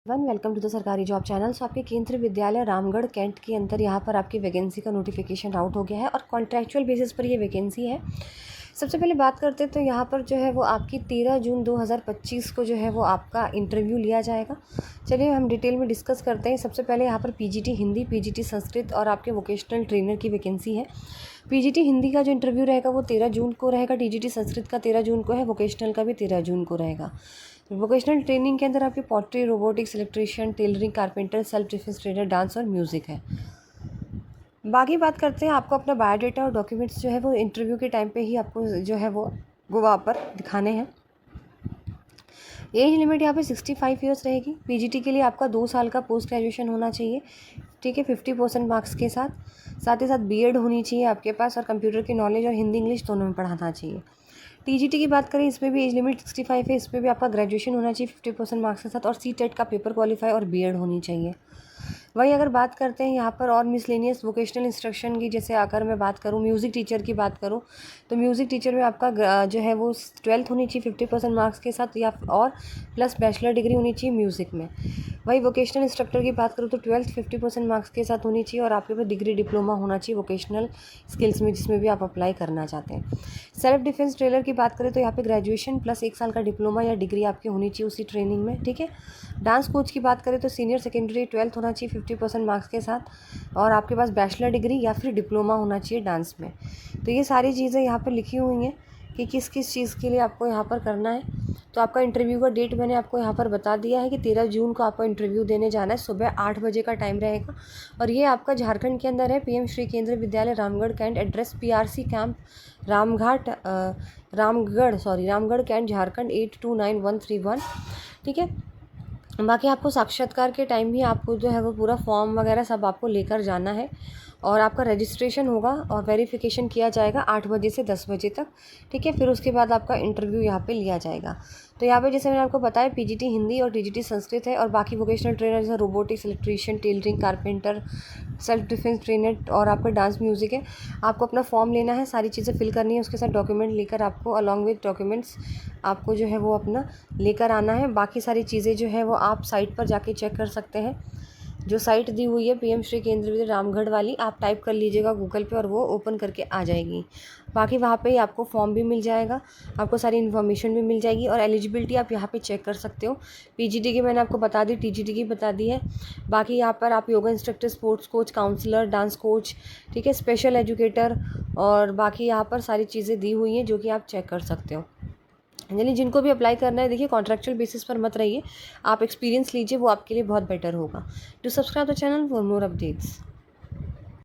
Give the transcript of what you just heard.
Welcome to the सरकारी job channel. सो आपके केंद्रीय विद्यालय रामगढ़ कैंट के अंदर यहाँ पर आपकी वैकेंसी का नोटिफिकेशन आउट हो गया है और कॉन्ट्रैक्चुअल बेसिस पर ये वैकेंसी है। सबसे पहले बात करते हैं तो यहाँ पर जो है वो आपकी 13 जून 2025 को जो है वो आपका इंटरव्यू लिया जाएगा। चलिए हम डिटेल में डिस्कस करते हैं। सबसे पहले यहाँ पर पीजीटी हिंदी, पीजीटी संस्कृत और आपके वोकेशनल ट्रेनर की वैकेंसी है। पीजीटी हिंदी का जो इंटरव्यू रहेगा वो 13 जून को रहेगा, टीजीटी संस्कृत का 13 जून को है, वोकेशनल का भी 13 जून को रहेगा। वोकेशनल ट्रेनिंग के अंदर आपके pottery, robotics, electrician, tailoring, carpenter, self defence trainer, dance और म्यूज़िक है। बाकी बात करते हैं, आपको अपना बायोडाटा और डॉक्यूमेंट्स जो है वो इंटरव्यू के टाइम पे ही आपको जो है वो वहाँ पर दिखाने हैं। एज लिमिट यहाँ पे 65 ईयर्स रहेगी। पीजीटी के लिए आपका 2 साल का पोस्ट ग्रेजुएशन होना चाहिए, ठीक है, 50% मार्क्स के साथ ही साथ बीएड होनी चाहिए आपके पास और कंप्यूटर की नॉलेज और हिंदी इंग्लिश दोनों में पढ़ाना चाहिए। टीजीटी की बात करें, इसमें भी एज लिमिट 65 है, इसमें भी आपका ग्रेजुएशन होना चाहिए 50% मार्क्स के साथ और सीटेट का पेपर क्वालिफाई और बीएड होनी चाहिए। वही अगर बात करते हैं यहाँ पर और मिसलेनियस वोकेशनल इंस्ट्रक्शन की, जैसे अगर मैं बात करूँ म्यूज़िक टीचर की बात करूँ तो म्यूज़िक टीचर में आपका जो है वो 12th होनी चाहिए 50% मार्क्स के साथ या और प्लस बैचलर डिग्री होनी चाहिए म्यूज़िक में। वही वोकेशनल इंस्ट्रक्टर की बात करूँ तो 12th 50% मार्क्स के साथ होनी चाहिए और आपके पास डिग्री डिप्लोमा होना चाहिए वोकेशनल स्किल्स में जिसमें भी आप अप्लाई करना चाहते हैं। सेल्फ डिफेंस ट्रेनर की बात करें तो यहाँ पे ग्रेजुएशन प्लस 1 साल का डिप्लोमा या डिग्री आपकी होनी चाहिए उसी ट्रेनिंग में, ठीक है। डांस कोच की बात करें तो सीनियर सेकेंडरी 12th होना चाहिए 50% मार्क्स के साथ और आपके पास बैचलर डिग्री या फिर डिप्लोमा होना चाहिए डांस में। तो ये सारी चीज़ें यहाँ पर लिखी हुई हैं कि किस किस चीज़ के लिए आपको यहाँ पर करना है। तो आपका इंटरव्यू का डेट मैंने आपको यहाँ पर बता दिया है कि 13 जून को आपको इंटरव्यू देने जाना है। सुबह 8 बजे का टाइम रहेगा और ये आपका झारखंड के अंदर है। PM Shri Kendriya Vidyalaya Ramgarh cantt, address PRC camp Ramgarh cantt Jharkhand 829131, ठीक है। बाकी आपको साक्षात्कार के टाइम भी आपको जो है वो पूरा फॉर्म वगैरह सब आपको लेकर जाना है और आपका रजिस्ट्रेशन होगा और वेरिफिकेशन किया जाएगा 8 बजे से 10 बजे तक, ठीक है। फिर उसके बाद आपका इंटरव्यू यहाँ पे लिया जाएगा। तो यहाँ पे जैसे मैंने आपको बताया पीजीटी हिंदी और टीजीटी संस्कृत है और बाकी वोकेशनल ट्रेनर जैसे robotics, electrician, tailoring, carpenter, self defence trainer और आपका डांस म्यूज़िक है। आपको अपना फॉर्म लेना है, सारी चीज़ें फिल करनी है, उसके साथ डॉक्यूमेंट लेकर आपको अलॉन्ग विद डॉक्यूमेंट्स आपको जो है वो अपना लेकर आना है। बाकी सारी चीज़ें जो है वो आप साइट पर जाके चेक कर सकते हैं। जो साइट दी हुई है पीएम श्री केंद्रीय विद्यालय रामगढ़ वाली, आप टाइप कर लीजिएगा गूगल पे और वो ओपन करके आ जाएगी। बाकी वहाँ पे आपको फॉर्म भी मिल जाएगा, आपको सारी इन्फॉर्मेशन भी मिल जाएगी और एलिजिबिलिटी आप यहाँ पे चेक कर सकते हो। पीजीटी की मैंने आपको बता दी, टीजीटी की बता दी है। बाकी यहाँ पर आप yoga instructor, sports coach, counsellor, dance coach, ठीक है, स्पेशल एजुकेटर और बाकी यहाँ पर सारी चीज़ें दी हुई हैं जो कि आप चेक कर सकते हो। यानी जिनको भी अप्लाई करना है, देखिए कॉन्ट्रैक्चुअल बेसिस पर मत रहिए, आप एक्सपीरियंस लीजिए, वो आपके लिए बहुत बेटर होगा। To subscribe the channel for more updates.